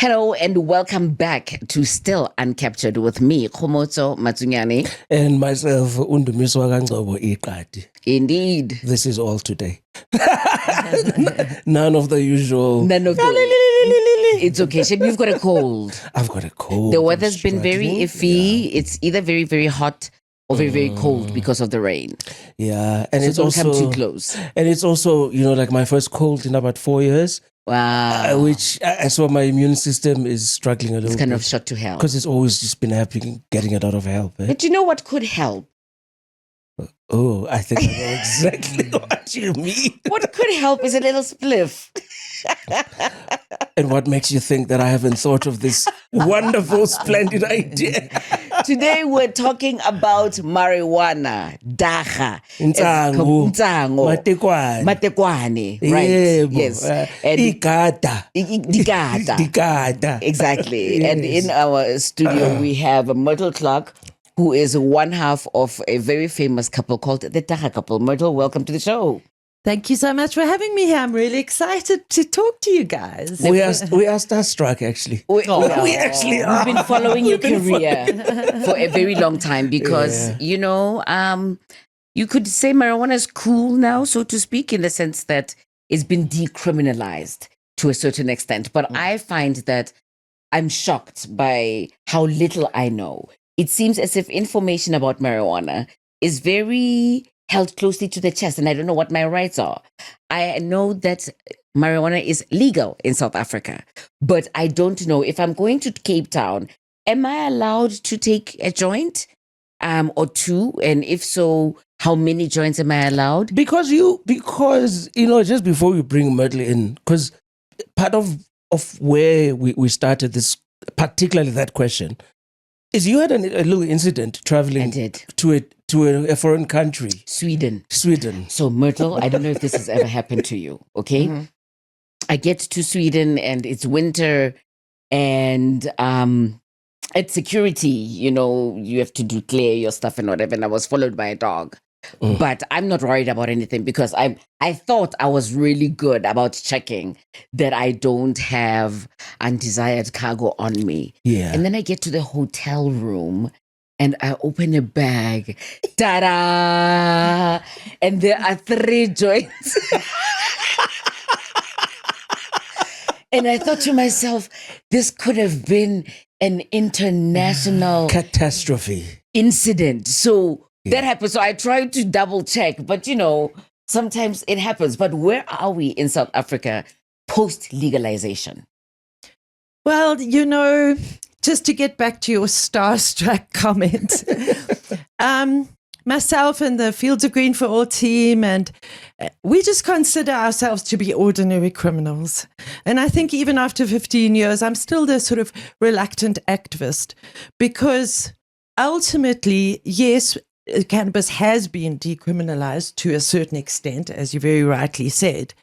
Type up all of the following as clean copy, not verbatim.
Hello and welcome back to Still Uncaptured with me, Khomotso Matsunyane. And myself, Undumiswa Kangcobo Iqadi. Indeed. This is all today. None of the usual. None of the... It's okay. Shep, you've got a cold. I've got a cold. The weather's been very iffy. Yeah. It's either very, very hot or very, very cold because of the rain. Yeah. And so it's don't also come too close. And it's also, like my first cold in about 4 years. Wow. Which I saw my immune system is struggling a little bit. It's kind of shot to hell. Because it's always just been happening, getting a lot of help. Eh? But you know what could help? Oh, I think I know exactly what you mean. What could help is a little spliff. And what makes you think that I haven't thought of this wonderful, splendid idea? Today we're talking about marijuana, Dagga, Ntango, Matekwane, right? Yes, Dagga. Exactly. Yes. And in our studio we have Myrtle Clarke, who is one half of a very famous couple called the Dagga Couple. Myrtle, welcome to the show. Thank you so much for having me here. I'm really excited to talk to you guys. We are starstruck, actually. We actually are. We've been following your career for a very long time because, you could say marijuana is cool now, so to speak, in the sense that it's been decriminalized to a certain extent. But I find that I'm shocked by how little I know. It seems as if information about marijuana is very held closely to the chest, and I don't know what my rights are. I know that marijuana is legal in South Africa, but I don't know if I'm going to Cape Town, am I allowed to take a joint or two? And if so, how many joints am I allowed? Because just before we bring Myrtle in, because part of where we started this, particularly that question, is you had a little incident traveling to a foreign country. Sweden. So Myrtle, I don't know if this has ever happened to you, okay? Mm-hmm. I get to Sweden and it's winter and at security, you have to declare your stuff and whatever, and I was followed by a dog. But I'm not worried about anything because I thought I was really good about checking that I don't have undesired cargo on me. Yeah. And then I get to the hotel room and I open a bag. Ta-da! And there are 3 joints. And I thought to myself, this could have been an international catastrophe incident. So that happened. So I tried to double check, but sometimes it happens. But where are we in South Africa post legalization? Well, just to get back to your starstruck comment, myself and the Fields of Green for All team, and we just consider ourselves to be ordinary criminals. And I think even after 15 years, I'm still the sort of reluctant activist because ultimately, yes, cannabis has been decriminalized to a certain extent, as you very rightly said,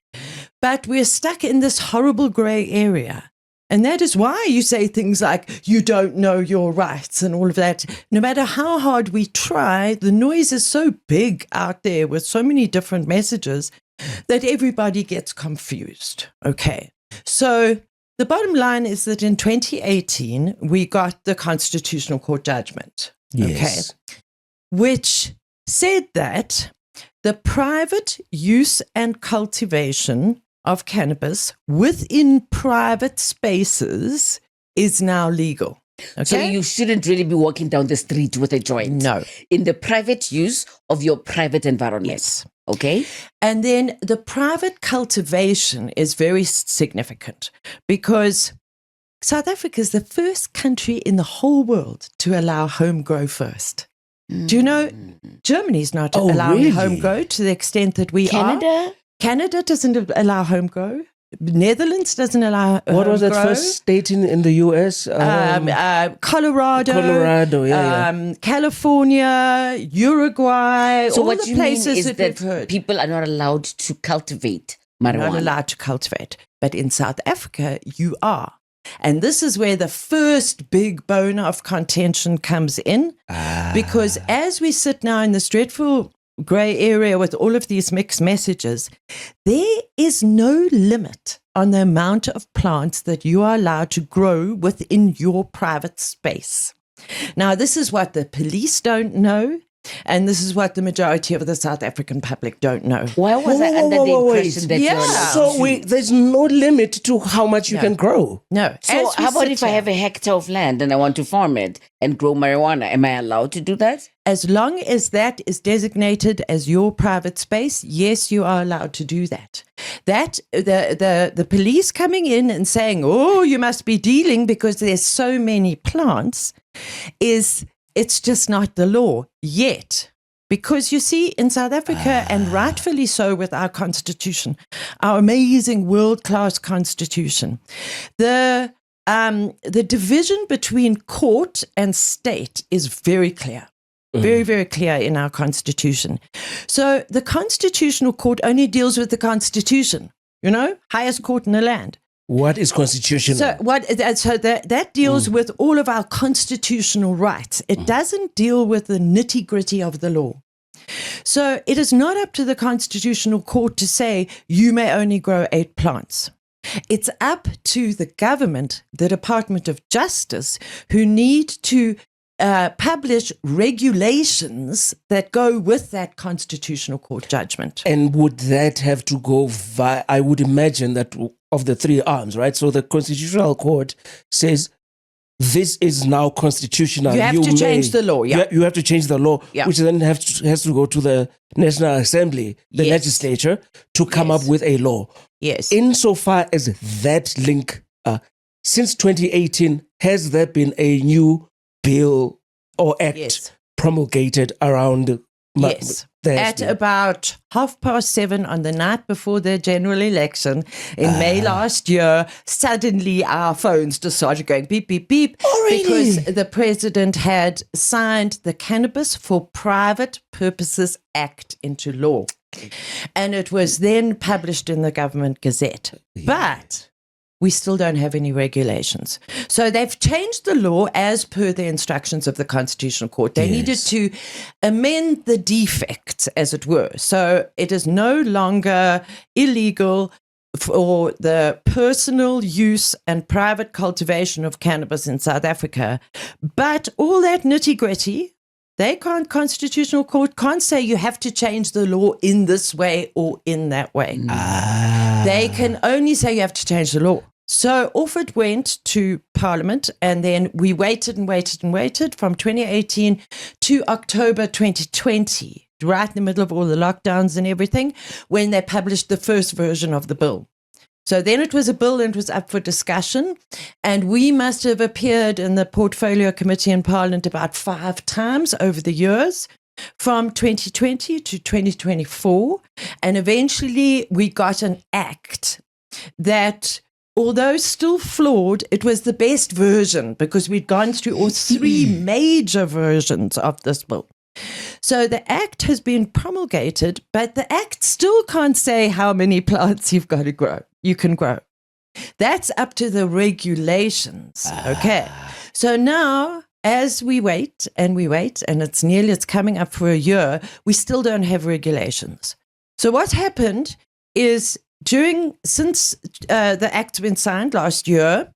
but we're stuck in this horrible gray area. And that is why you say things like, you don't know your rights and all of that. No matter how hard we try, the noise is so big out there with so many different messages that everybody gets confused. Okay. So the bottom line is that in 2018, we got the Constitutional Court judgment. Yes. Okay. Which said that the private use and cultivation of cannabis within private spaces is now legal. Okay? So you shouldn't really be walking down the street with a joint. No. In the private use of your private environment. Yes. Okay. And then the private cultivation is very significant because South Africa is the first country in the whole world to allow home grow first. Do you know Germany's not allowing home grow to the extent that we are? Canada doesn't allow home grow. Netherlands doesn't allow what was that first state in the US? Colorado, California, Uruguay. So all what the you places mean is that people are not allowed to cultivate marijuana? Not allowed to cultivate. But in South Africa, you are. And this is where the first big bone of contention comes in. Because as we sit now in this dreadful grey area with all of these mixed messages, there is no limit on the amount of plants that you are allowed to grow within your private space. Now, this is what the police don't know, and this is what the majority of the South African public don't know. Why was I under the impression that you're allowed So there's no limit to how much you can grow? No. So how about if I have a hectare of land and I want to farm it and grow marijuana? Am I allowed to do that? As long as that is designated as your private space, yes, you are allowed to do that. That the police coming in and saying, "Oh, you must be dealing because there's so many plants," it's just not the law yet. Because you see, in South Africa, and rightfully so with our constitution, our amazing world-class constitution, the division between court and state is very clear. Very, very clear in our constitution. So the constitutional court only deals with the constitution, highest court in the land. What is constitutional? So that deals with all of our constitutional rights. It doesn't deal with the nitty-gritty of the law. So it is not up to the constitutional court to say you may only grow 8 plants. It's up to the government, the Department of Justice, who need to publish regulations that go with that constitutional court judgment. And would that have to go via, I would imagine that of the 3 arms, right? So the constitutional court says this is now constitutional. You have to change the law, yeah. You have to change the law, yeah. which then has to go to the National Assembly, the legislature, to come up with a law. Yes. Insofar as that link, since 2018, has there been a new bill or act promulgated around? Yes. At about 7:30 on the night before the general election in May last year, suddenly our phones just started going beep, beep, beep. Because the president had signed the Cannabis for Private Purposes Act into law. And it was then published in the Government Gazette. But we still don't have any regulations. So they've changed the law as per the instructions of the Constitutional Court. They needed to amend the defects, as it were. So it is no longer illegal for the personal use and private cultivation of cannabis in South Africa. But all that nitty-gritty, Constitutional Court can't say you have to change the law in this way or in that way. They can only say you have to change the law. So off it went to Parliament, and then we waited and waited and waited from 2018 to October 2020, right in the middle of all the lockdowns and everything, when they published the first version of the bill. So then it was a bill and it was up for discussion, and we must have appeared in the Portfolio Committee in Parliament about 5 times over the years, from 2020 to 2024. And eventually we got an act that, although still flawed, it was the best version because we'd gone through all 3 major versions of this bill. So the act has been promulgated, but the act still can't say how many plants you can grow. That's up to the regulations. Okay. So now, as we wait, and it's coming up for a year, we still don't have regulations. So what's happened is since the act's been signed last year,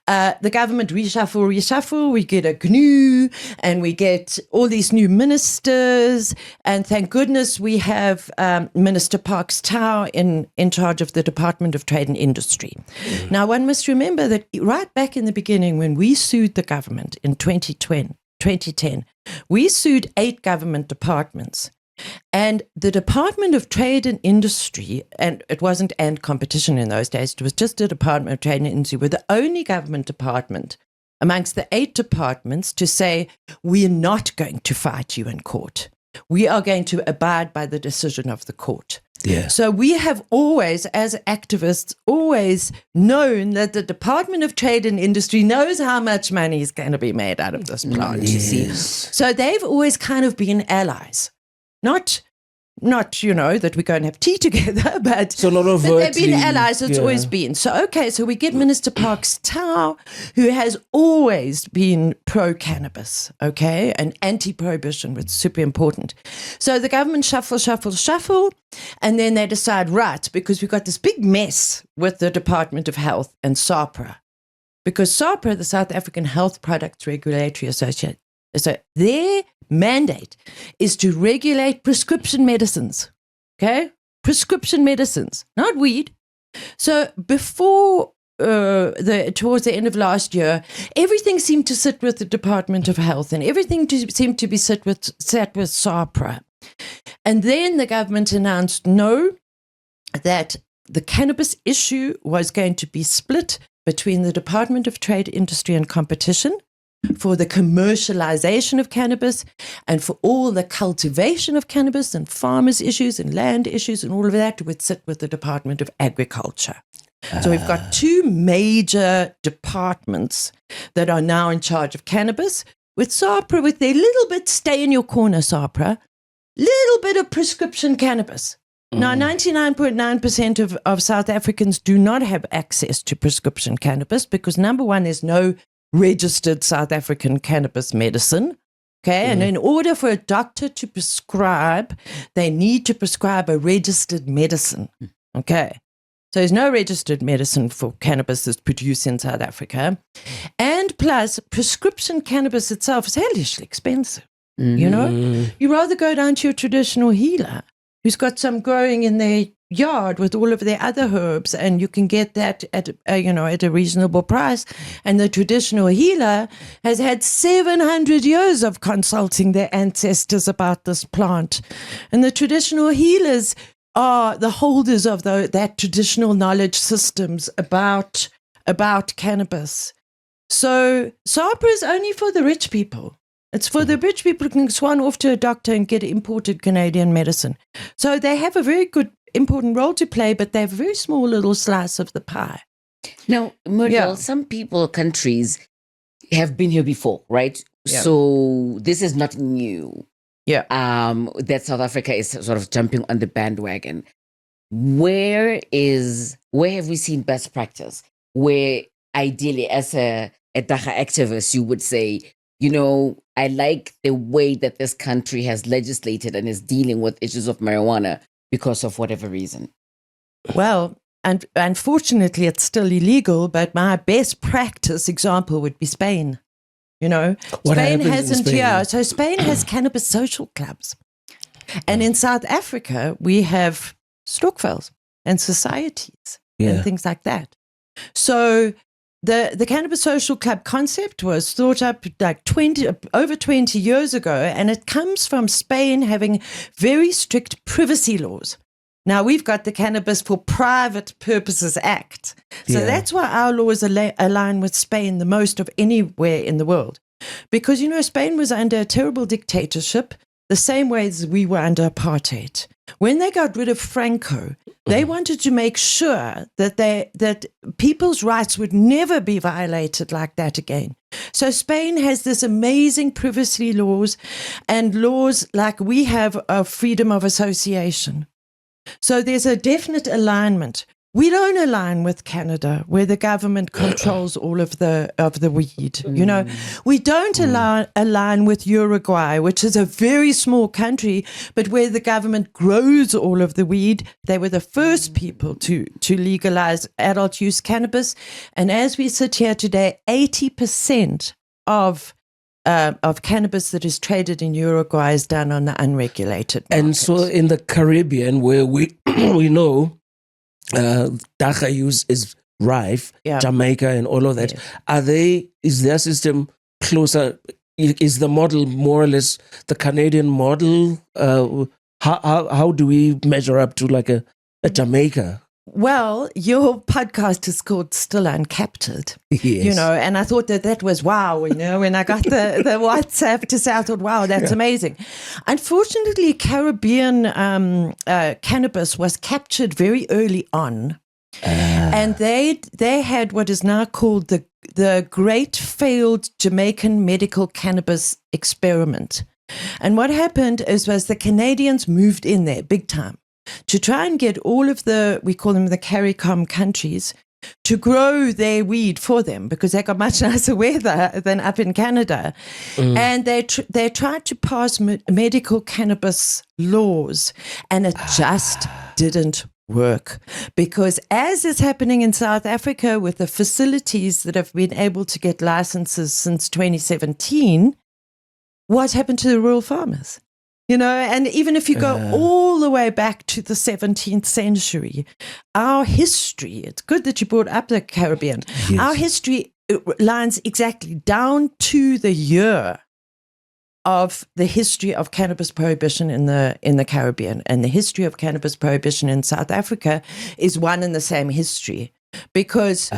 the government reshuffle, we get a GNU, and we get all these new ministers, and thank goodness we have Minister Parks Tau in charge of the Department of Trade and Industry. Now, one must remember that right back in the beginning, when we sued the government in 2010, we sued 8 government departments. And the Department of Trade and Industry, and it wasn't and competition in those days, it was just the Department of Trade and Industry, were the only government department amongst the 8 departments to say, we are not going to fight you in court. We are going to abide by the decision of the court. Yeah. So we have always, as activists, always known that the Department of Trade and Industry knows how much money is going to be made out of this plant, you see. So they've always kind of been allies. Not Not, that we go and have tea together, but, So not but overtly. they've been allies. It's always been. So, so we get Minister Parks Tau, who has always been pro-cannabis, and anti-prohibition, which is super important. So the government shuffle, and then they decide, right, because we've got this big mess with the Department of Health and SAHPRA. Because SAHPRA, the South African Health Products Regulatory Association, so their mandate is to regulate prescription medicines, prescription medicines, not weed. So before towards the end of last year, everything seemed to sit with the Department of Health, and everything seemed to be sat with SAHPRA. And then the government announced that the cannabis issue was going to be split between the Department of Trade, Industry and Competition for the commercialization of cannabis and for all the cultivation of cannabis and farmers' issues and land issues and all of that would sit with the Department of Agriculture. So we've got two major departments that are now in charge of cannabis, with SAHPRA, with their little bit, stay in your corner, SAHPRA, little bit of prescription cannabis. Now, 99.9% of South Africans do not have access to prescription cannabis because, number one, there's no registered South African cannabis medicine. And in order for a doctor to prescribe, they need to prescribe a registered medicine. So there's no registered medicine for cannabis that's produced in South Africa. And plus, prescription cannabis itself is hellishly expensive. You rather go down to your traditional healer who's got some growing in their yard with all of their other herbs, and you can get that at a reasonable price. And the traditional healer has had 700 years of consulting their ancestors about this plant, and the traditional healers are the holders of that traditional knowledge systems about cannabis. So SAHPRA is only for the rich people. It's for the rich people who can swan off to a doctor and get imported Canadian medicine. So they have a very good, important role to play, but they have a very small little slice of the pie. Now, Myrtle, some countries have been here before, right? Yeah. So this is not new. Yeah. That South Africa is sort of jumping on the bandwagon. Where have we seen best practice? Where ideally, as a Dagga activist, you would say, I like the way that this country has legislated and is dealing with issues of marijuana because of whatever reason. Well, and unfortunately, it's still illegal, but my best practice example would be Spain. Spain hasn't here. So Spain has cannabis social clubs. And in South Africa, we have stokvels and societies and things like that. So the Cannabis Social Club concept was thought up like over 20 years ago, and it comes from Spain having very strict privacy laws. Now, we've got the Cannabis for Private Purposes Act. So that's why our laws align with Spain the most of anywhere in the world. Because, Spain was under a terrible dictatorship, the same way as we were under apartheid. When they got rid of Franco, they wanted to make sure that people's rights would never be violated like that again. So Spain has this amazing privacy laws and laws like we have of freedom of association. So there's a definite alignment. We don't align with Canada, where the government controls all of the weed. We don't align with Uruguay, which is a very small country, but where the government grows all of the weed. They were the first people to legalize adult use cannabis, and as we sit here today, 80% of cannabis that is traded in Uruguay is done on the unregulated market. And so in the Caribbean, where we know Dagga use is rife, Jamaica and all of that, is their system closer? Is the model more or less the Canadian model? How do we measure up to like a Jamaica? Well, your podcast is called Still Uncaptured, yes. And I thought that was wow, when I got the WhatsApp to say, I thought, wow, that's amazing. Unfortunately, Caribbean cannabis was captured very early on. And they had what is now called the Great Failed Jamaican Medical Cannabis Experiment. And what happened was the Canadians moved in there big time to try and get all of we call them the CARICOM countries, to grow their weed for them because they got much nicer weather than up in Canada. And they tried to pass medical cannabis laws, and it just didn't work, because as is happening in South Africa with the facilities that have been able to get licenses since 2017, what happened to the rural farmers? And even if you go all the way back to the 17th century, our history, it's good that you brought up the Caribbean, Yes. our history lines exactly down to the year of the history of cannabis prohibition in the Caribbean, and the history of cannabis prohibition in South Africa is one and the same history, because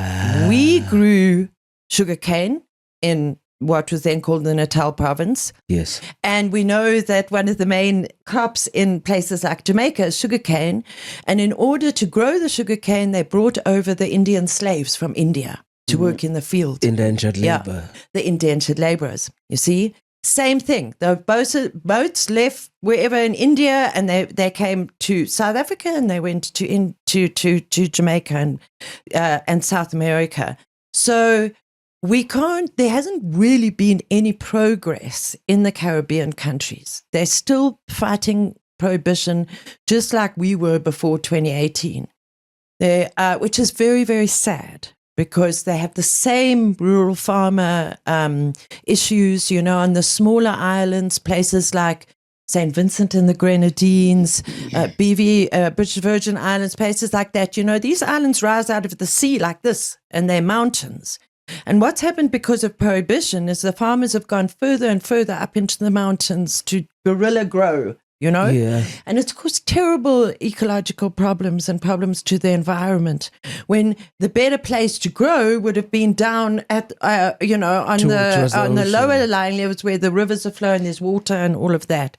we grew sugarcane in what was then called the Natal province. Yes. And we know that one of the main crops in places like Jamaica is sugarcane. And in order to grow the sugarcane, they brought over the Indian slaves from India to work in the field. Indentured labor. The indentured laborers. You see? Same thing. The boats left wherever in India, and they came to South Africa, and they went to Jamaica and South America. So there hasn't really been any progress in the Caribbean countries. They're still fighting prohibition just like we were before 2018, which is very, very sad, because they have the same rural farmer issues, on the smaller islands, places like St. Vincent and the Grenadines, British Virgin Islands, places like that. These islands rise out of the sea like this, and they're mountains. And what's happened because of prohibition is the farmers have gone further and further up into the mountains to guerrilla grow, Yeah. And it's caused terrible ecological problems and problems to the environment, when the better place to grow would have been down at, on the lower lying levels where the rivers are flowing, there's water and all of that.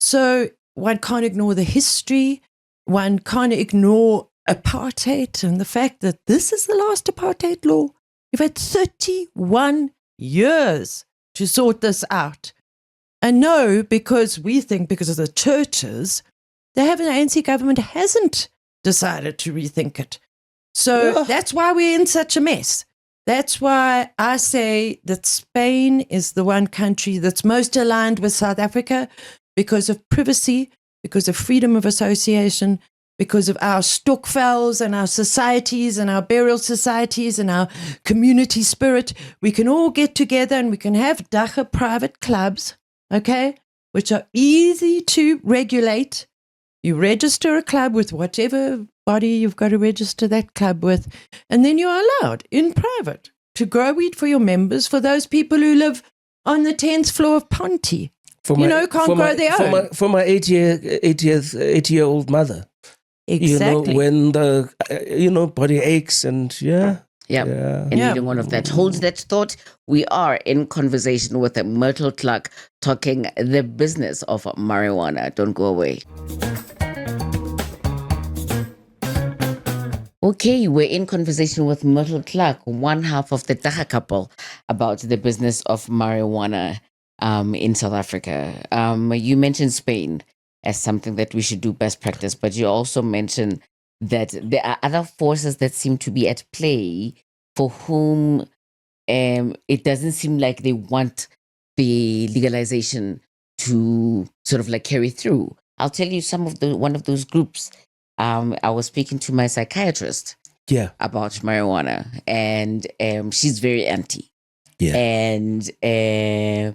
So one can't ignore the history. One can't ignore apartheid and the fact that this is the last apartheid law. You've had 31 years to sort this out. And no, because of the churches, the ANC government hasn't decided to rethink it. So that's why we're in such a mess. That's why I say that Spain is the one country that's most aligned with South Africa, because of privacy, because of freedom of association, because of our stokvels and our societies and our burial societies and our community spirit. We can all get together and we can have Dagga private clubs, okay, which are easy to regulate. You register a club with whatever body you've got to register that club with, and then you're allowed in private to grow weed for your members, for those people who live on the 10th floor of Ponty. Can't grow their own. For my 80-year-old mother. Exactly. When the, body aches and Needing all of that. Hold that thought. We are in conversation with Myrtle Clarke, talking the business of marijuana. Don't go away. Okay, we're in conversation with Myrtle Clarke, one half of the Dagga Couple, about the business of marijuana in South Africa. You mentioned Spain as something that we should do best practice, but you also mentioned that there are other forces that seem to be at play for whom it doesn't seem like they want the legalization to sort of like carry through. I'll tell you one of those groups. I was speaking to my psychiatrist about marijuana, and she's very anti. Yeah.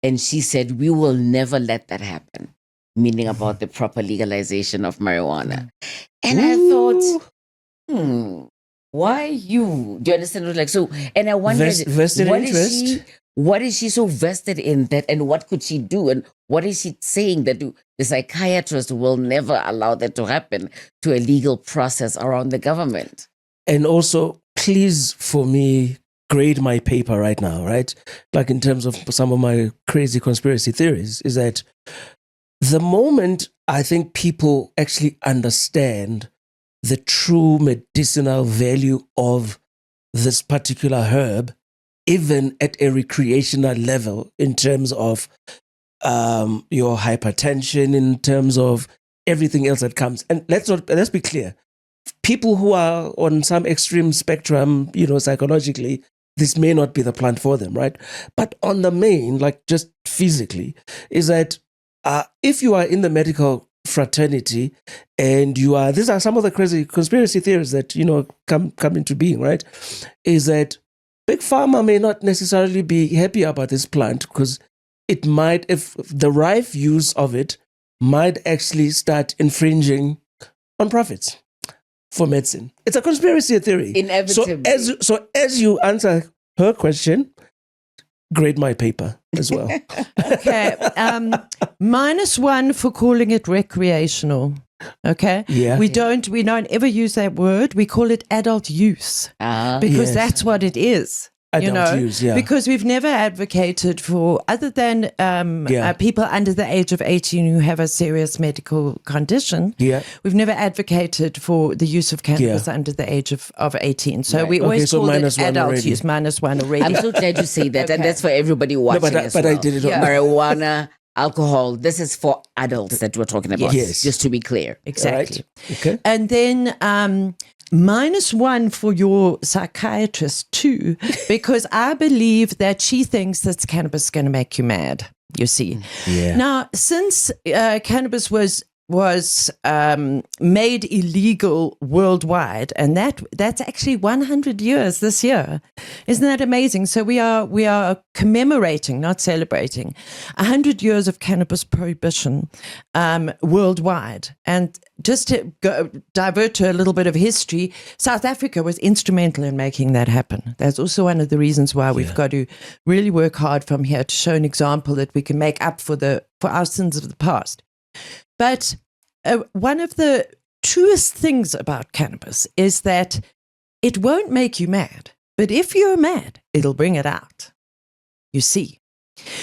And she said, we will never let that happen, meaning about the proper legalization of marijuana. And I thought, why you? Do you understand? Like, so, and I wondered, vested interest? What is she so vested in that, and what could she do? And what is she saying that the psychiatrist will never allow that to happen, to a legal process around the government? And also, please, for me, grade my paper right now, right? Like in terms of some of my crazy conspiracy theories, is that the moment I think people actually understand the true medicinal value of this particular herb, even at a recreational level, in terms of your hypertension, in terms of everything else that comes. And let's be clear. People who are on some extreme spectrum, psychologically, this may not be the plant for them, right? But on the main, like just physically, is that if you are in the medical fraternity and these are some of the crazy conspiracy theories that, come into being, right? Is that Big Pharma may not necessarily be happy about this plant because it might, if the rife use of it might actually start infringing on profits for medicine. It's a conspiracy theory. Inevitably. So as you answer her question, grade my paper as well. Okay. -1 for calling it recreational. Okay. Yeah. We don't ever use that word. We call it adult use because Yes. that's what it is. Adult use, yeah. Because we've never advocated for, other than people under the age of 18 who have a serious medical condition, we've never advocated for the use of cannabis under the age of 18. So we always call it adult use, -1 already. I'm so glad you say that, and that's for everybody watching as well. I did it. Marijuana, alcohol, this is for adults that we're talking about. Yes. Just to be clear. Exactly. Right. Okay. And then -1 for your psychiatrist too, because I believe that she thinks that cannabis is going to make you mad. You see. Yeah. Now, since cannabis was made illegal worldwide, and that's actually 100 years this year. Isn't that amazing? So we are commemorating, not celebrating, 100 years of cannabis prohibition worldwide. And just to divert to a little bit of history, South Africa was instrumental in making that happen. That's also one of the reasons why we've got to really work hard from here to show an example that we can make up for our sins of the past. But one of the truest things about cannabis is that it won't make you mad. But if you're mad, it'll bring it out. You see.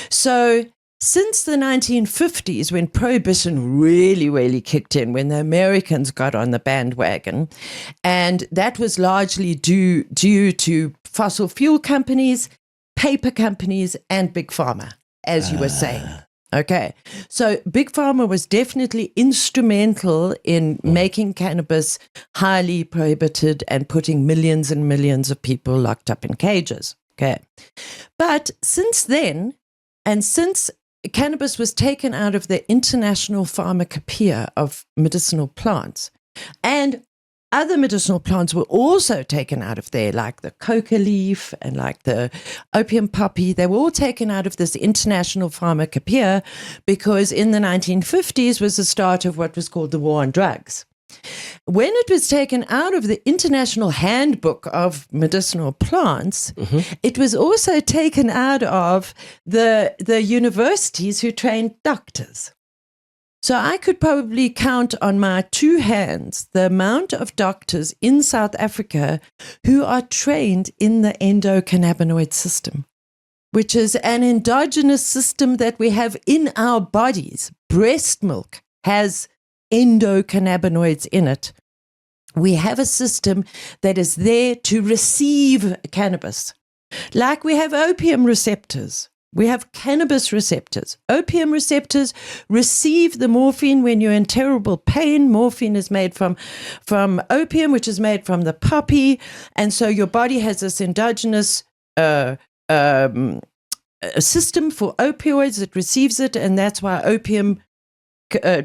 So since the 1950s, when prohibition really, really kicked in, when the Americans got on the bandwagon, and that was largely due to fossil fuel companies, paper companies, and Big Pharma, as you were saying. Okay, so Big Pharma was definitely instrumental in making cannabis highly prohibited and putting millions and millions of people locked up in cages. Okay, but since then, and since cannabis was taken out of the international pharmacopoeia of medicinal plants, and other medicinal plants were also taken out of there, like the coca leaf and like the opium poppy. They were all taken out of this international pharmacopoeia because in the 1950s was the start of what was called the war on drugs. When it was taken out of the International Handbook of Medicinal Plants, it was also taken out of the universities who trained doctors. So I could probably count on my two hands the amount of doctors in South Africa who are trained in the endocannabinoid system, which is an endogenous system that we have in our bodies. Breast milk has endocannabinoids in it. We have a system that is there to receive cannabis, like we have opium receptors. We have cannabis receptors. Opium receptors receive the morphine when you're in terrible pain. Morphine is made from opium, which is made from the poppy. And so your body has this endogenous system for opioids. It receives it, and that's why opium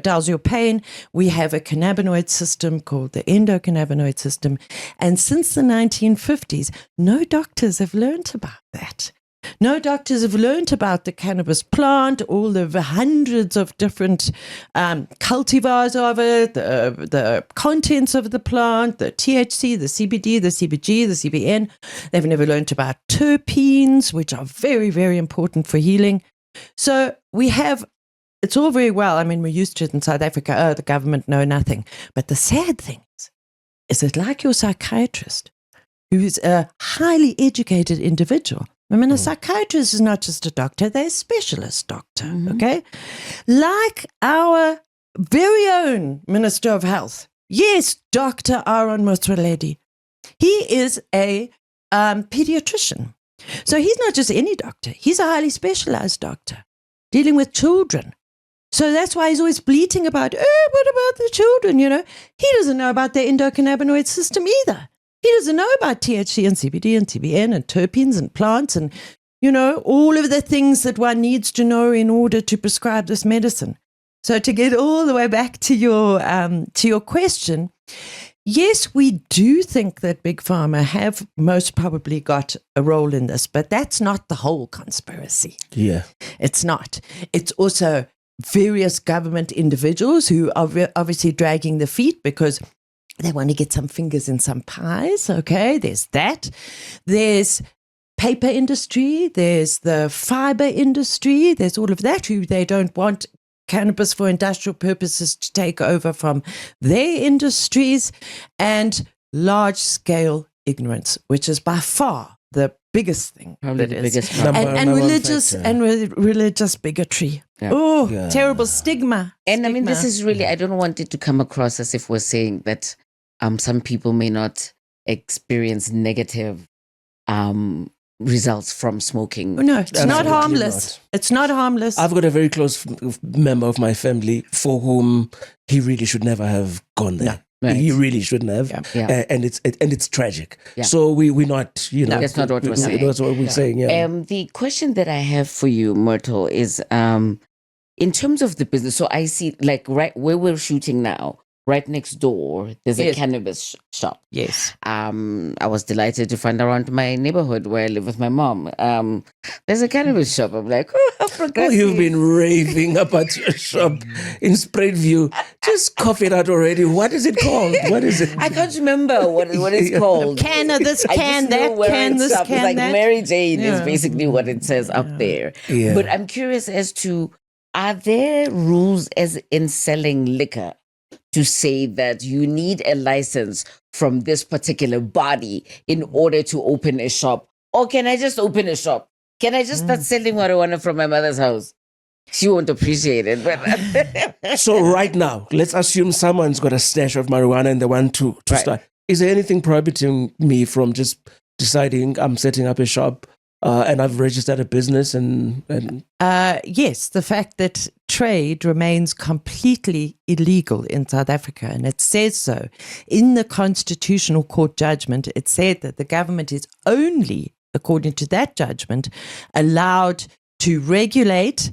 dulls your pain. We have a cannabinoid system called the endocannabinoid system. And since the 1950s, no doctors have learned about that. No doctors have learned about the cannabis plant, all the hundreds of different cultivars of it, the contents of the plant, the THC, the CBD, the CBG, the CBN. They've never learned about terpenes, which are very, very important for healing. So we have, it's all very well. I mean, we're used to it in South Africa. Oh, the government know nothing. But the sad thing is that like your psychiatrist, who's a highly educated individual, I mean, a psychiatrist is not just a doctor, they're a specialist doctor, okay? Like our very own Minister of Health. Yes, Dr. Aaron Motsoaledi. He is a pediatrician. So he's not just any doctor. He's a highly specialized doctor. dealing with children. So that's why he's always bleating about, what about the children, you know? He doesn't know about the endocannabinoid system either. He doesn't know about THC and CBD and TBN and terpenes and plants and, you know, all of the things that one needs to know in order to prescribe this medicine. So to get all the way back to your question, yes, we do think that Big Pharma have most probably got a role in this, but that's not the whole conspiracy. Yeah. It's not. It's also various government individuals who are obviously dragging the feet because they want to get some fingers in some pies. Okay, there's that. There's paper industry. There's the fiber industry. There's all of that who they don't want cannabis for industrial purposes to take over from their industries, and large-scale ignorance, which is by far the biggest thing. Probably the biggest problem. And religious bigotry. Yeah. Oh, Yeah. terrible stigma. And I mean, this Stigma. is really, I don't want it to come across as if we're saying that some people may not experience negative results from smoking. No, it's not Absolutely harmless. not. It's not harmless. I've got a very close member of my family for whom he really should never have gone there. Right. He really shouldn't have, Yeah. and it's tragic. Yeah. So we're not, you know, That's not what we're saying. That's what we're saying. Yeah. The question that I have for you, Myrtle, is in terms of the business. So I see, like, right where we're shooting now, right next door, there's a Yes. cannabis shop. Yes. I was delighted to find around my neighborhood where I live with my mom. There's a cannabis shop. I'm like, oh, how Oh, progressive. you've been raving about your shop in Spreadview. Just cough it out already. What is it called? What is it? I can't remember what it's called. Can of this, I can just know that, where can it's this, up. can It's like that. Mary Jane is Yeah. basically what it says up there. Yeah. But I'm curious as to, are there rules as in selling liquor to say that you need a license from this particular body in order to open a shop? Or can I just open a shop? Can I just start selling marijuana from my mother's house? She won't appreciate it. But So right now, let's assume someone's got a stash of marijuana and they want to Right. start. Is there anything prohibiting me from just deciding I'm setting up a shop and I've registered a business and Yes, the fact that trade remains completely illegal in South Africa, and it says so in the Constitutional Court judgment. It said that the government is only, according to that judgment, allowed to regulate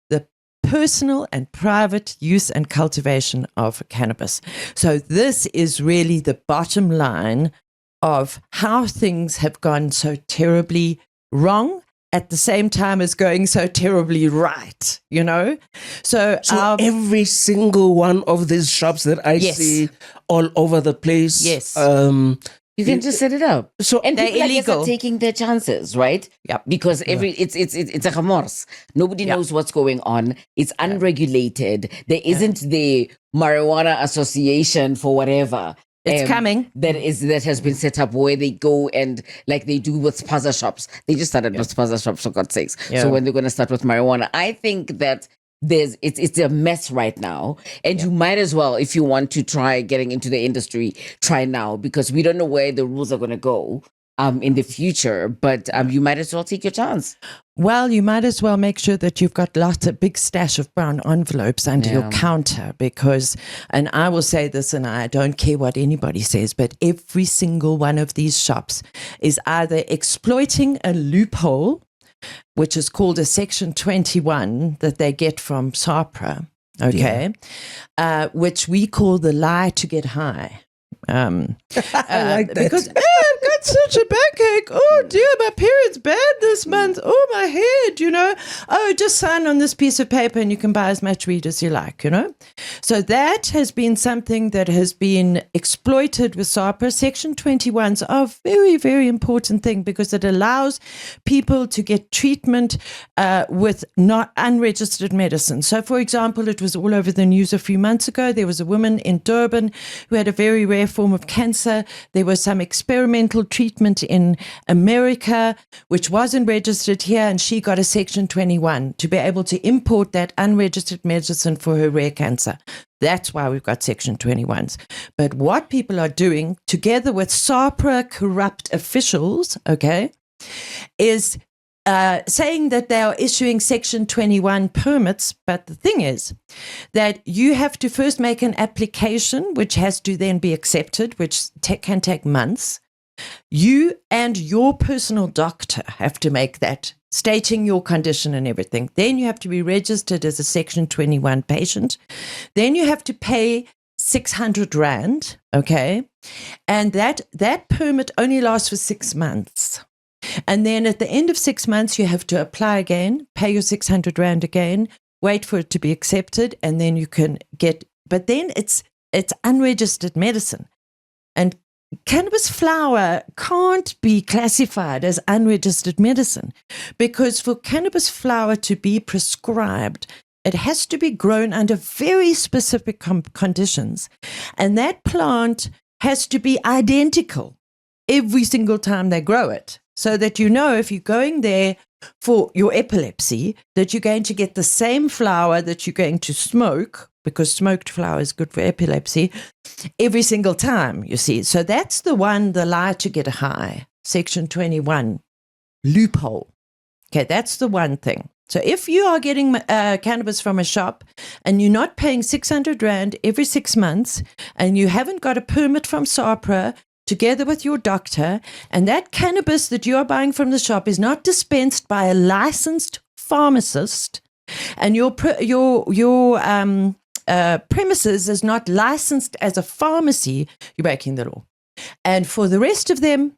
the personal and private use and cultivation of cannabis. So this is really the bottom line of how things have gone so terribly wrong at the same time as going so terribly right, you know? So, every single one of these shops that I Yes. see all over the place. Yes. you can just set it up. So And They're people, I guess, are illegal. taking their chances, right? Yep. Because it's a remorse. Nobody knows what's going on. It's unregulated. There isn't the marijuana association for whatever. It's coming. That has been set up where they go and like they do with spaza shops. They just started with spaza shops, for God's sakes. Yeah. So when they're going to start with marijuana, I think that it's a mess right now, and you might as well, if you want to try getting into the industry, try now, because we don't know where the rules are going to go in the future. But you might as well take your chance. Well, you might as well make sure that you've got lots of big stash of brown envelopes under your counter, because, and I will say this, and I don't care what anybody says, but every single one of these shops is either exploiting a loophole, which is called a Section 21 that they get from SAPRA, okay, which we call the lie to get high. I like that. Because I've got such a backache. Oh dear, my period's bad this month. Oh, my head, you know. Oh, just sign on this piece of paper and you can buy as much weed as you like, you know. So that has been something that has been exploited with SAPRA. Section 21s are a very, very important thing because it allows people to get treatment with not unregistered medicine. So, for example, it was all over the news a few months ago. There was a woman in Durban who had a very rare form of cancer. There was some experimental treatment in America, which wasn't registered here, and she got a Section 21 to be able to import that unregistered medicine for her rare cancer. That's why we've got Section 21s. But what people are doing, together with SAPRA corrupt officials, okay, is saying that they are issuing Section 21 permits. But the thing is that you have to first make an application, which has to then be accepted, which can take months. You and your personal doctor have to make that, stating your condition and everything. Then you have to be registered as a Section 21 patient. Then you have to pay 600 Rand, okay? And that permit only lasts for 6 months. And then at the end of 6 months, you have to apply again, pay your 600 Rand again, wait for it to be accepted, and then you can get, but then it's unregistered medicine. And cannabis flower can't be classified as unregistered medicine, because for cannabis flower to be prescribed, it has to be grown under very specific conditions. And that plant has to be identical every single time they grow it, so that you know if you're going there for your epilepsy, that you're going to get the same flower that you're going to smoke, because smoked flower is good for epilepsy, every single time, you see. So that's the lie to get a high, Section 21 loophole. Okay, that's the one thing. So if you are getting cannabis from a shop and you're not paying 600 Rand every 6 months, and you haven't got a permit from SAPRA together with your doctor, and that cannabis that you are buying from the shop is not dispensed by a licensed pharmacist, and your premises is not licensed as a pharmacy, you're breaking the law. And for the rest of them,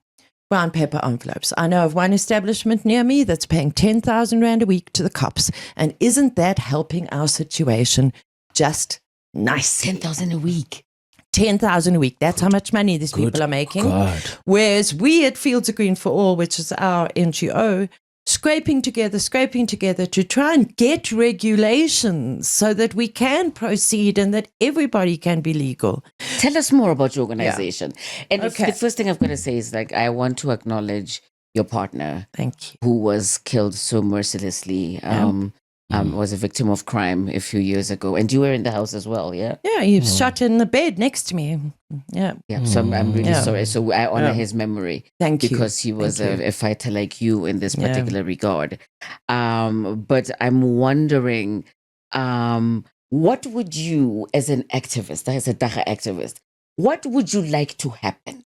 brown paper envelopes. I know of one establishment near me that's paying 10,000 Rand a week to the cops. And isn't that helping our situation just nice? 10,000 a week. 10,000 a week. That's how much money these people are making. God. Whereas we at Fields of Green for All, which is our NGO, scraping together to try and get regulations so that we can proceed and that everybody can be legal. Tell us more about your organization. Yeah. And Okay. the first thing I've got to say is, like, I want to acknowledge your partner. Thank you. Who was killed so mercilessly. Was a victim of crime a few years ago. And you were in the house as well, yeah? Yeah, he was shot in the bed next to me. Yeah. Yeah, so I'm really sorry. So I honor his memory. Thank you. Because he was a fighter like you in this particular regard. But I'm wondering, what would you, as an activist, as a Dagga activist, what would you like to happen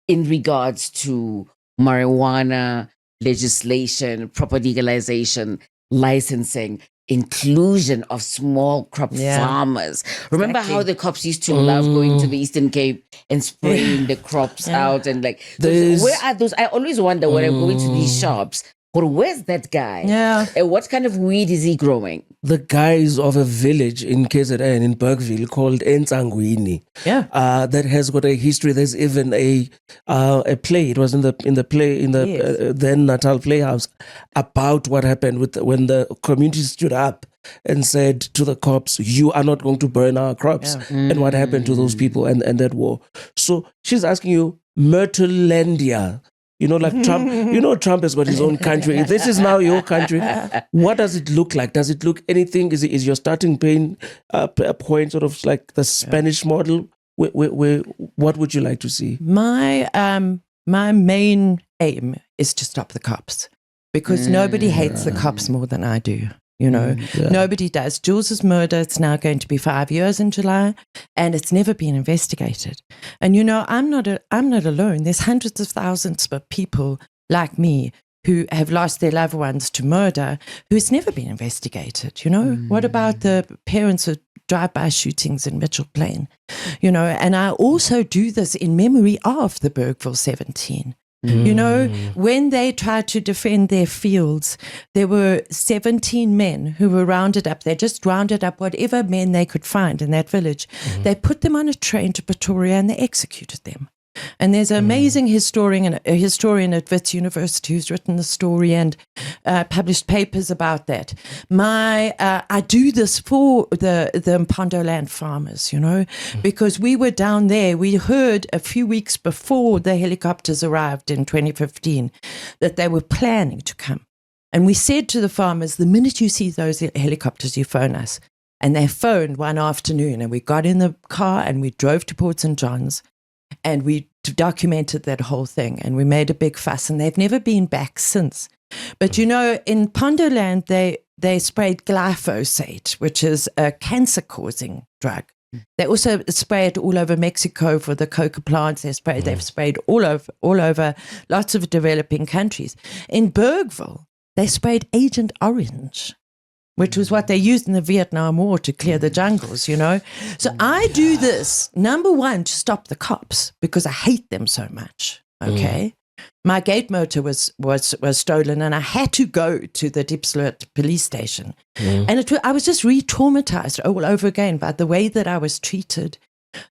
in regards to marijuana legislation, proper legalization, licensing, inclusion of small crop farmers? Remember how the cops used to love going to the Eastern Cape and spraying the crops out, and like, where are those? I always wonder when I'm going to these shops, but where's that guy? Yeah. And what kind of weed is he growing? The guys of a village in KZN, in Bergville, called Enzangwini. Yeah. That has got a history. There's even a play. It was in the then Natal Playhouse about what happened when the community stood up and said to the cops, "You are not going to burn our crops," and what happened to those people and that war. So she's asking you, Myrtlelandia. You know, like Trump, Trump has got his own country. This is now your country. What does it look like? Does it look anything? Is your starting point sort of like the Spanish model? What would you like to see? My main aim is to stop the cops, because nobody hates the cops more than I do. You know, nobody does. Jules's murder, it's now going to be 5 years in July, and it's never been investigated. And, you know, I'm not alone. There's hundreds of thousands of people like me who have lost their loved ones to murder, who it's never been investigated. You know, what about the parents of drive-by shootings in Mitchell Plain? You know, and I also do this in memory of the Bergville 17. You know, when they tried to defend their fields, there were 17 men who were rounded up. They just rounded up whatever men they could find in that village. They put them on a train to Pretoria and they executed them. And there's an amazing historian at Wits University who's written the story and published papers about that. I do this for the Mpondo land farmers, you know, because we were down there. We heard a few weeks before the helicopters arrived in 2015 that they were planning to come. And we said to the farmers, the minute you see those helicopters, you phone us. And they phoned one afternoon, and we got in the car and we drove to Port St. John's. And we documented that whole thing, and we made a big fuss, and they've never been back since. But you know, in Pondoland, they sprayed glyphosate, which is a cancer-causing drug. They also spray it all over Mexico for the coca plants. They've sprayed all over lots of developing countries. In Bergville, they sprayed Agent Orange, which was what they used in the Vietnam War to clear the jungles, you know. So I do this, number one, to stop the cops because I hate them so much, okay? My gate motor was stolen and I had to go to the Diepsloot police station. And I was just re-traumatized all over again by the way that I was treated,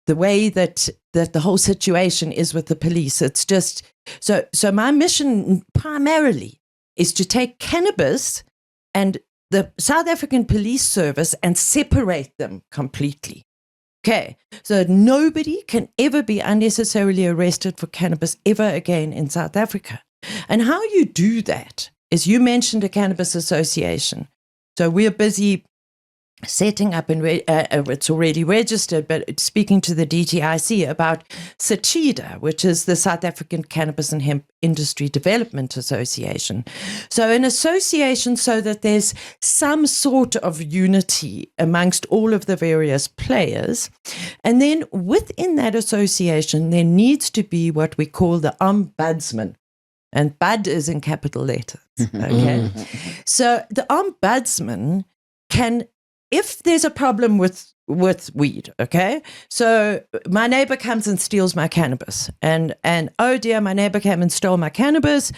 the way that the whole situation is with the police. It's just, so my mission primarily is to take cannabis and the South African Police Service and separate them completely. Okay, so nobody can ever be unnecessarily arrested for cannabis ever again in South Africa. And how you do that is, you mentioned a cannabis association. So we're busy setting up, and it's already registered, but speaking to the DTIC about SACHIDA, which is the South African Cannabis and Hemp Industry Development Association. So an association so that there's some sort of unity amongst all of the various players. And then within that association, there needs to be what we call the ombudsman. And bud is in capital letters. Okay. So the ombudsman can, if there's a problem with weed, okay? So my neighbor comes and steals my cannabis, and oh dear, my neighbor came and stole my cannabis.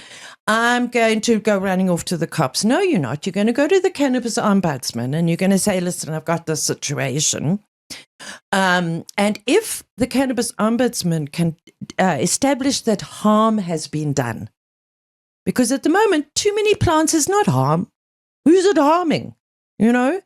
I'm going to go running off to the cops. No, you're not. You're going to go to the cannabis ombudsman and you're going to say, listen, I've got this situation. And if the cannabis ombudsman can establish that harm has been done, because at the moment, too many plants is not harm. Who's it harming? You know?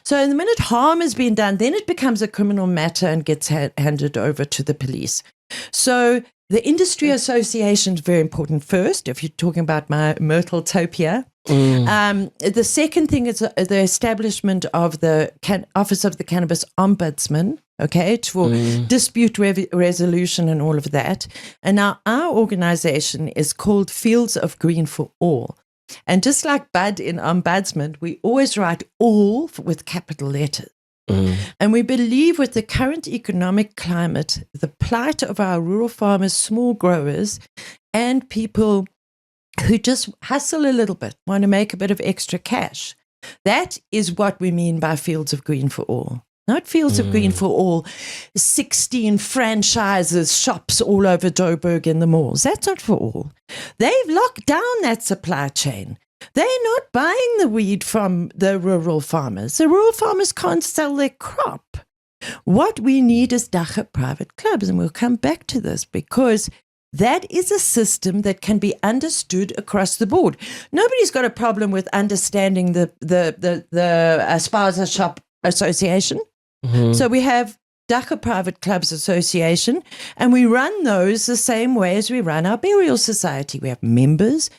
So the minute harm has been done, then it becomes a criminal matter and gets handed over to the police. So the industry association is very important first, if you're talking about my Myrtletopia. The second thing is the establishment of the Office of the Cannabis Ombudsman, okay, for dispute resolution and all of that. And now our organization is called Fields of Green for All. And just like Bud in Ombudsman, we always write all with capital letters. And we believe with the current economic climate, the plight of our rural farmers, small growers, and people who just hustle a little bit, want to make a bit of extra cash. That is what we mean by Fields of Green for All. Not Fields of Green for All, 16 franchises, shops all over Joburg in the malls. That's not for all. They've locked down that supply chain. They're not buying the weed from the rural farmers. The rural farmers can't sell their crop. What we need is Dagga private clubs, and we'll come back to this because that is a system that can be understood across the board. Nobody's got a problem with understanding the Spaza Shop Association. So we have Dagga Private Clubs Association, and we run those the same way as we run our burial society. We have members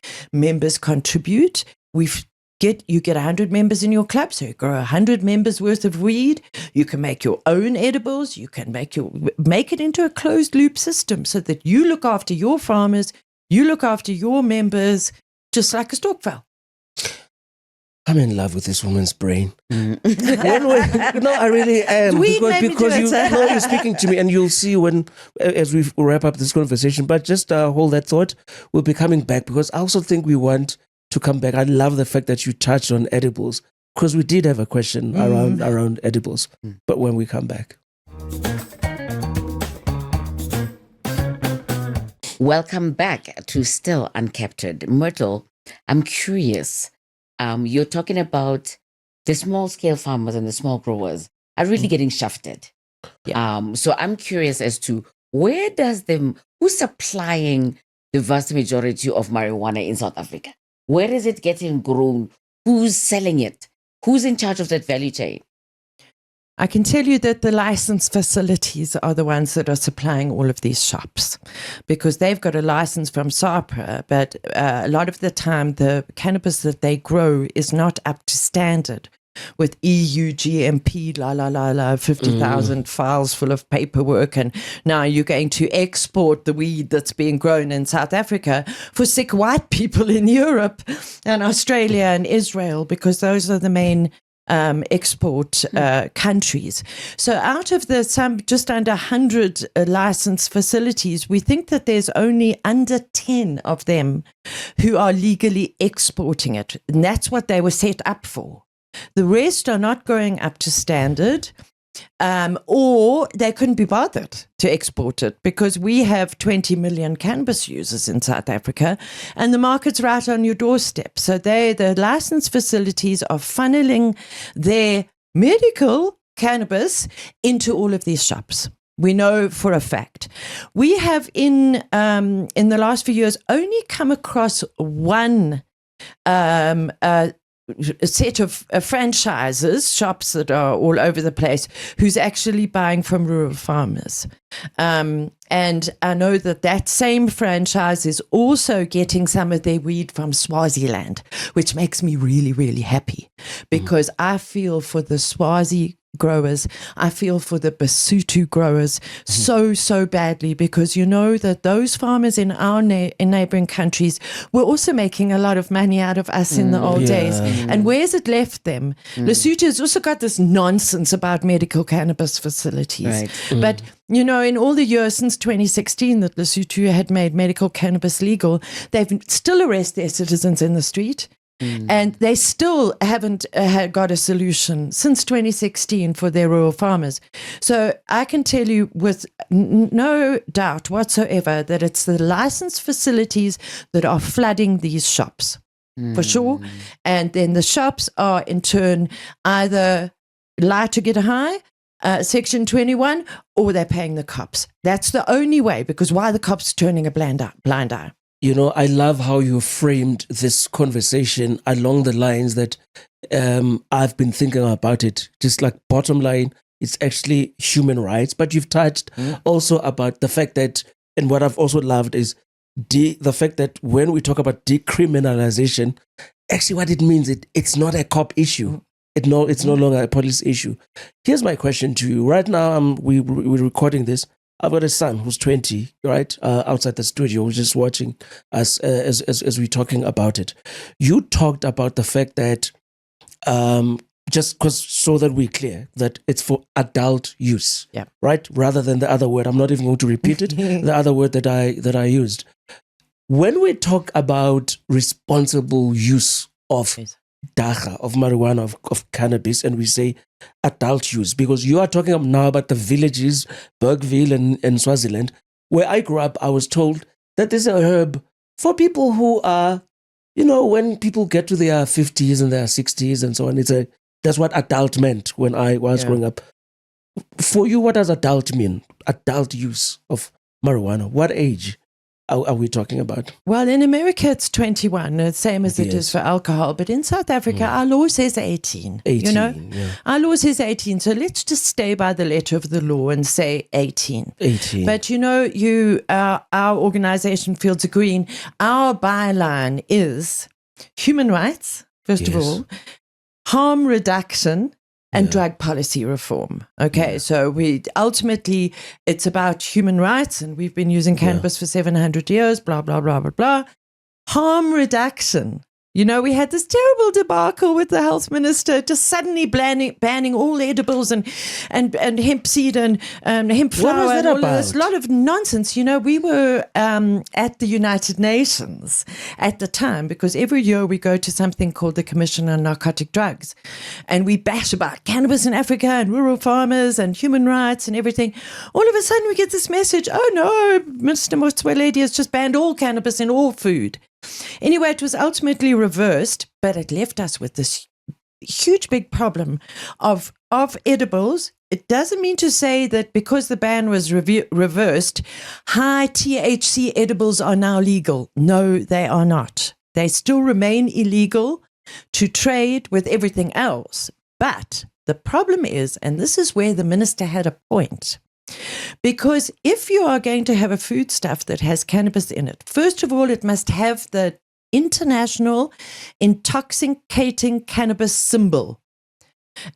contribute. You get 100 members in your club, so you grow 100 members worth of weed. You can make your own edibles. You can make it into a closed loop system so that you look after your farmers, you look after your members, just like a stokvel. I'm in love with this woman's brain. No, I really am. Because you're speaking to me, and you'll see as we wrap up this conversation. But just hold that thought. We'll be coming back because I also think we want to come back. I love the fact that you touched on edibles because we did have a question around edibles. But when we come back. Welcome back to Still Uncaptured. Myrtle, I'm curious. You're talking about the small scale farmers and the small growers are really getting shafted. Yeah. So I'm curious as to who's supplying the vast majority of marijuana in South Africa? Where is it getting grown? Who's selling it? Who's in charge of that value chain? I can tell you that the licensed facilities are the ones that are supplying all of these shops because they've got a license from SAPRA, but a lot of the time the cannabis that they grow is not up to standard with EU GMP, 50,000 files full of paperwork. And now you're going to export the weed that's being grown in South Africa for sick white people in Europe and Australia and Israel, because those are the main export countries. So out of the just under 100 licensed facilities, we think that there's only under 10 of them who are legally exporting it. And that's what they were set up for. The rest are not going up to standard, or they couldn't be bothered to export it, because we have 20 million cannabis users in South Africa and the market's right on your doorstep. So the licensed facilities are funneling their medical cannabis into all of these shops. We know for a fact. We have in the last few years only come across one a set of franchises, shops that are all over the place, who's actually buying from rural farmers. And I know that same franchise is also getting some of their weed from Swaziland, which makes me really, really happy, because I feel for the Swazi growers. I feel for the Basotho growers so badly, because you know that those farmers in our in neighboring countries were also making a lot of money out of us in the old days. And where's it left them? Lesotho has also got this nonsense about medical cannabis facilities. Right. But you know, in all the years since 2016 that Lesotho had made medical cannabis legal, they've still arrested their citizens in the street. And they still haven't got a solution since 2016 for their rural farmers. So I can tell you with no doubt whatsoever that it's the licensed facilities that are flooding these shops, for sure. And then the shops are in turn either lie to get a high, Section 21, or they're paying the cops. That's the only way, because why are the cops turning a blind eye? You know, I love how you framed this conversation along the lines that I've been thinking about it. Just like bottom line, it's actually human rights. But you've touched also about the fact that, and what I've also loved is the fact that when we talk about decriminalization, actually what it means, it's not a cop issue. It's no longer a police issue. Here's my question to you. Right now, we're recording this. I've got a son who's 20, right, outside the studio, who's just watching us as we're talking about it. You talked about the fact that, just because so that we're clear, that it's for adult use, right, rather than the other word. I'm not even going to repeat it, the other word that I used. When we talk about responsible use of Dagga, of marijuana, of cannabis, and we say adult use, because you are talking now about the villages, Bergville and Swaziland, where I grew up. I was told that this is a herb for people who are, you know, when people get to their 50s and their 60s and so on. That's what adult meant when I was growing up. For you, what does adult mean? Adult use of marijuana. What age are we talking about? Well, in America, it's 21, the same as it is for alcohol. But in South Africa, our law says 18. You know, our law says 18. So let's just stay by the letter of the law and say 18. 18. But you know, our organization, Fields of Green, our byline is human rights, first of all, harm reduction, and drug policy reform. Okay, so we ultimately, it's about human rights, and we've been using cannabis for 700 years, blah, blah, blah, blah, blah. Harm reduction. You know, we had this terrible debacle with the health minister just suddenly banning all edibles and hemp seed and hemp flower. What was that and all about? of this, a lot of nonsense. You know, we were at the United Nations at the time, because every year we go to something called the Commission on Narcotic Drugs, and we bash about cannabis in Africa and rural farmers and human rights and everything. All of a sudden we get this message, oh no, Mr. Motsoaledi has just banned all cannabis in all food. Anyway, it was ultimately reversed, but it left us with this huge big problem of edibles. It doesn't mean to say that because the ban was reversed, high THC edibles are now legal. No, they are not. They still remain illegal to trade with everything else. But the problem is, and this is where the minister had a point, because if you are going to have a foodstuff that has cannabis in it, first of all, it must have the International Intoxicating Cannabis Symbol.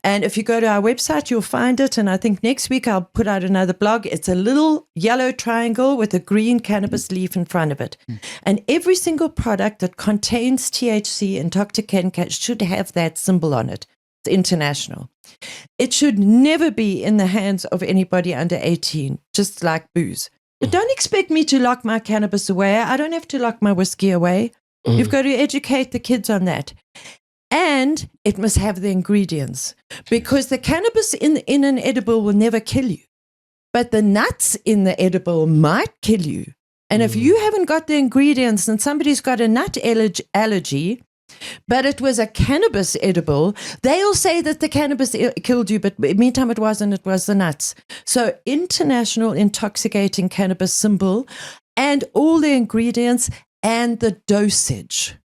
And if you go to our website, you'll find it. And I think next week I'll put out another blog. It's a little yellow triangle with a green cannabis leaf in front of it. And every single product that contains THC and Dr. Kenka should have that symbol on it. It's international. It should never be in the hands of anybody under 18, just like booze. But don't expect me to lock my cannabis away. I don't have to lock my whiskey away. You've got to educate the kids on that. And it must have the ingredients, because the cannabis in an edible will never kill you. But the nuts in the edible might kill you. And if you haven't got the ingredients and somebody's got a nut allergy, but it was a cannabis edible, they'll say that the cannabis killed you, but meantime it wasn't, it was the nuts. So international intoxicating cannabis symbol and all the ingredients and the dosage.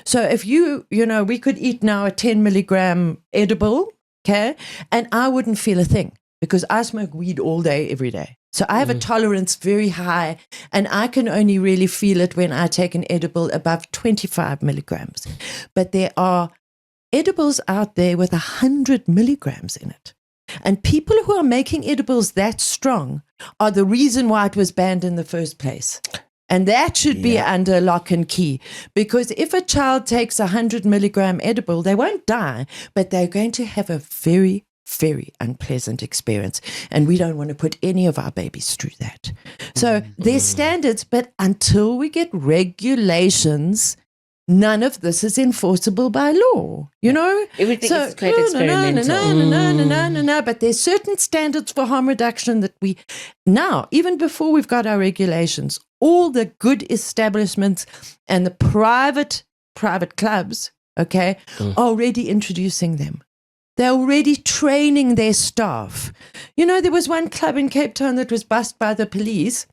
So if we could eat now a 10 milligram edible, okay, and I wouldn't feel a thing because I smoke weed all day, every day. So I have a tolerance very high, and I can only really feel it when I take an edible above 25 milligrams. But there are edibles out there with 100 milligrams in it. And people who are making edibles that strong are the reason why it was banned in the first place. And that should be under lock and key, because if a child takes 100 milligram edible, they won't die, but they're going to have a very, very unpleasant experience. And we don't want to put any of our babies through that. So there's standards, but until we get regulations, none of this is enforceable by law, Everything is quite experimental. No. But there's certain standards for harm reduction that now, even before we've got our regulations, all the good establishments and the private clubs, okay, are already introducing them. They're already training their staff. There was one club in Cape Town that was bust by the police.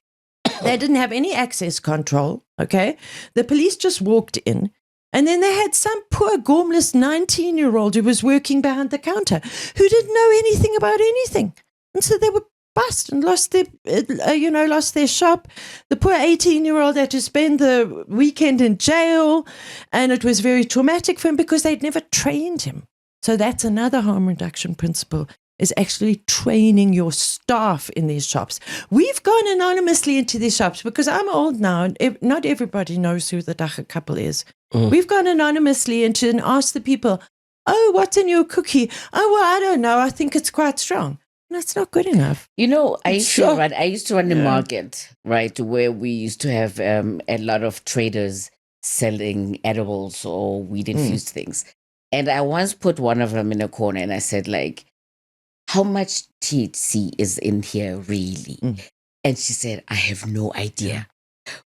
They didn't have any access control, okay? The police just walked in, and then they had some poor, gormless 19-year-old who was working behind the counter who didn't know anything about anything. And so they were bust and lost their shop. The poor 18-year-old had to spend the weekend in jail, and it was very traumatic for him because they'd never trained him. So that's another harm reduction principle, is actually training your staff in these shops. We've gone anonymously into these shops because I'm old now, and not everybody knows who the Dagga Couple is. We've gone anonymously into and asked the people, oh, what's in your cookie? Oh, well, I don't know. I think it's quite strong. That's not good enough. I used to run a market, right, where we used to have a lot of traders selling edibles or weed-infused things. And I once put one of them in a corner and I said, how much THC is in here really? And she said, I have no idea.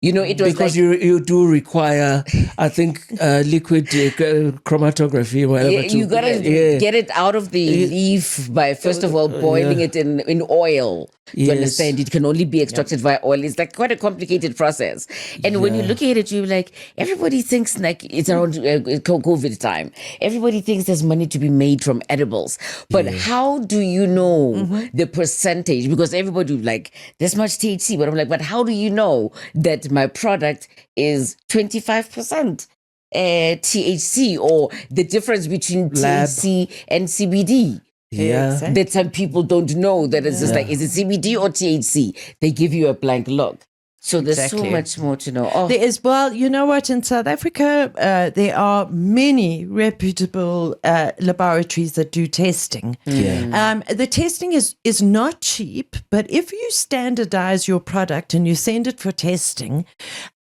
It was because you do require, I think, liquid chromatography, whatever. You gotta get it out of the leaf by first of all boiling it in oil. You understand? It can only be extracted via oil. It's quite a complicated process. And when you look at it, you're like, everybody thinks it's around COVID time. Everybody thinks there's money to be made from edibles. But how do you know the percentage? Because everybody this much THC. But I'm like, but how do you know that my product is 25% THC, or the difference between THC and CBD? That some people don't know that it's just is it CBD or THC? They give you a blank look. So there's so much more to know. There is, you know what, in South Africa, there are many reputable laboratories that do testing. The testing is not cheap, but if you standardize your product and you send it for testing,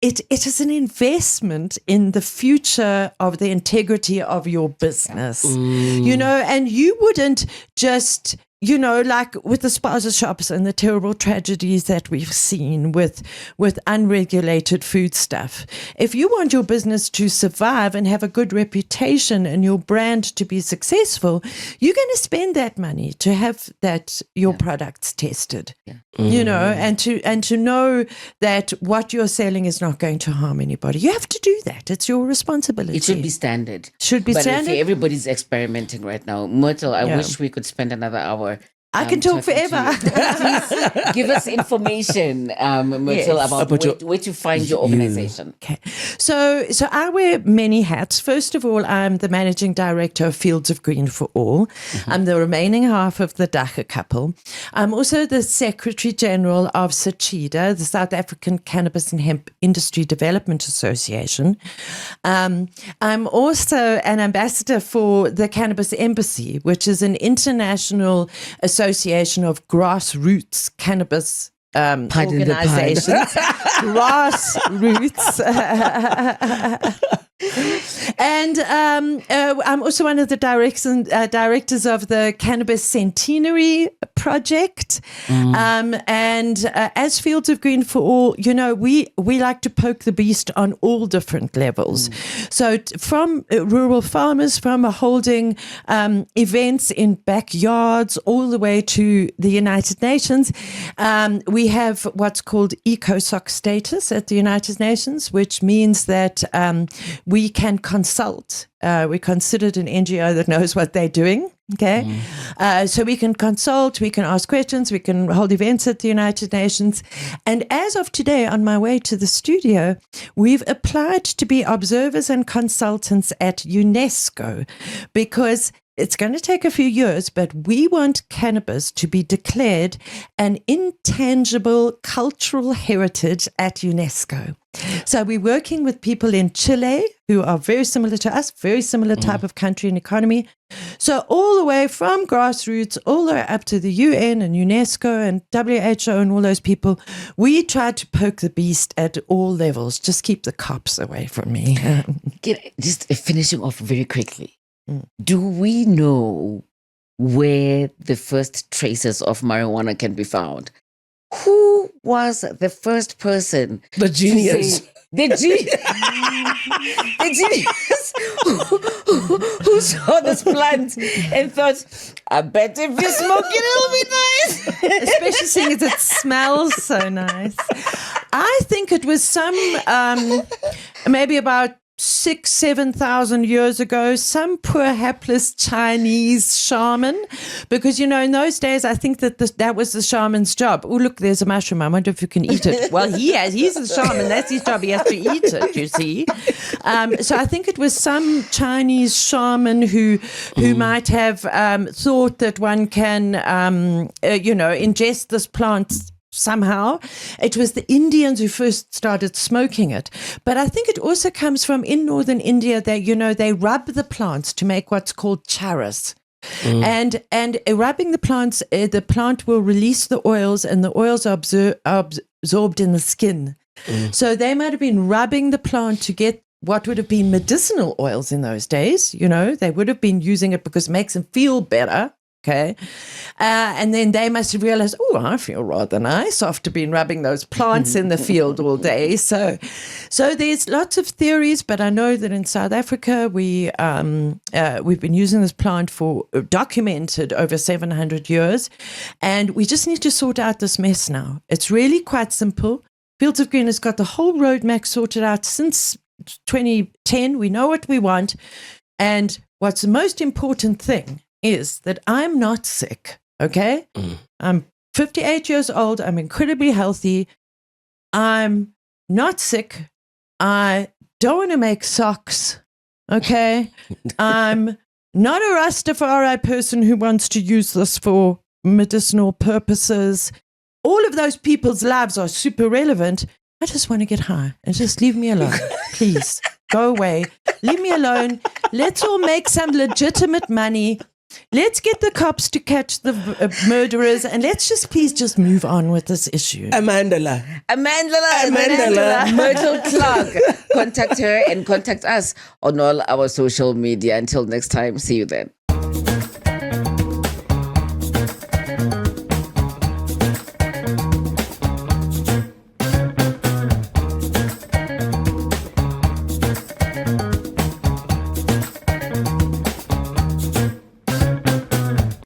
it is an investment in the future of the integrity of your business, and you wouldn't just, like with the spaza shops and the terrible tragedies that we've seen with unregulated food stuff. If you want your business to survive and have a good reputation and your brand to be successful, you're going to spend that money to have your products tested, and to know that what you're selling is not going to harm anybody. You have to do that. It's your responsibility. It should be standard. But everybody's experimenting right now. Myrtle, I wish we could spend another hour I can talk talking to forever. you. Please give us information, Myrtle, Yes. about where to find your organization. Okay. So I wear many hats. First of all, I'm the managing director of Fields of Green for All. I'm the remaining half of the Dagga Couple. I'm also the Secretary General of SACHIDA, the South African Cannabis and Hemp Industry Development Association. I'm also an ambassador for the Cannabis Embassy, which is an international association of grassroots cannabis organizations. Grassroots. And I'm also one of the directors of the Cannabis Centenary Project. And as Fields of Green for All, we like to poke the beast on all different levels. So from rural farmers, from holding events in backyards all the way to the United Nations. We have what's called ECOSOC status at the United Nations, which means that we can consult. We're considered an NGO that knows what they're doing. Okay. So we can consult, we can ask questions, we can hold events at the United Nations. And as of today, on my way to the studio, we've applied to be observers and consultants at UNESCO because it's going to take a few years, but we want cannabis to be declared an intangible cultural heritage at UNESCO. So we're working with people in Chile who are very similar to us, very similar type of country and economy. So all the way from grassroots, all the way up to the UN and UNESCO and WHO and all those people, we try to poke the beast at all levels. Just keep the cops away from me. Just finishing off very quickly. Do we know where the first traces of marijuana can be found? Who was the first person? The genius. The genius who saw this plant and thought, I bet if you smoke it, it'll be nice. Especially seeing as it smells so nice. I think it was some, maybe about 6,000-7,000 years ago, some poor hapless Chinese shaman, because in those days I think that was the shaman's job. Oh, look, there's a mushroom. I wonder if you can eat it. Well, he's the shaman. That's his job. He has to eat it, you see. So I think it was some Chinese shaman who might have thought that one can ingest this plant somehow. It was the Indians who first started smoking it. But I think it also comes from in northern India, they rub the plants to make what's called charas. And rubbing the plant will release the oils, and the oils are absorbed in the skin. So they might have been rubbing the plant to get what would have been medicinal oils in those days. They would have been using it because it makes them feel better. Okay. And then they must have realized, oh, I feel rather nice after being rubbing those plants in the field all day. So there's lots of theories, but I know that in South Africa, we've been using this plant for documented over 700 years. And we just need to sort out this mess now. It's really quite simple. Fields of Green has got the whole roadmap sorted out since 2010. We know what we want. And what's the most important thing is that I'm not sick, okay? I'm 58 years old. I'm incredibly healthy. I'm not sick. I don't want to make socks, okay? I'm not a Rastafari person who wants to use this for medicinal purposes. All of those people's lives are super relevant. I just want to get high and just leave me alone. Please, go away. Leave me alone. Let's all make some legitimate money. Let's get the cops to catch the murderers, and let's just move on with this issue. Amandla. Myrtle Clarke. Contact her and contact us on all our social media. Until next time, see you then.